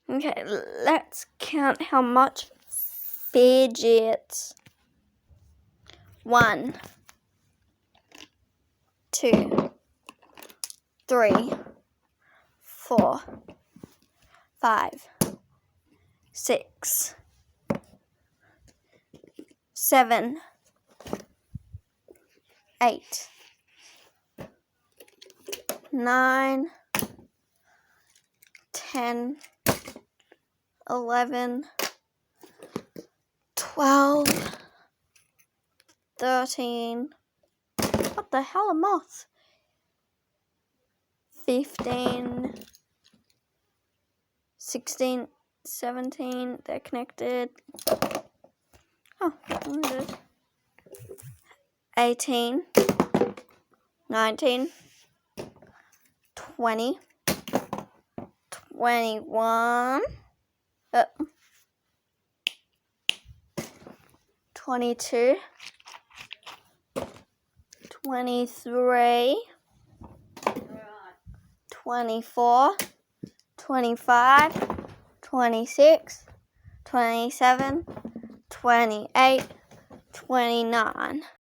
Okay, let's count how much fidgets. 1, 2, 3, 4, 5, 6, 7, 8, 9, 10, 11, 12, 13, what the hell are moths? 15, 16, 17, they're connected. Oh, 18, 19, 20, 21, 22, 23, 24, 25, 26, 27, 28, 29.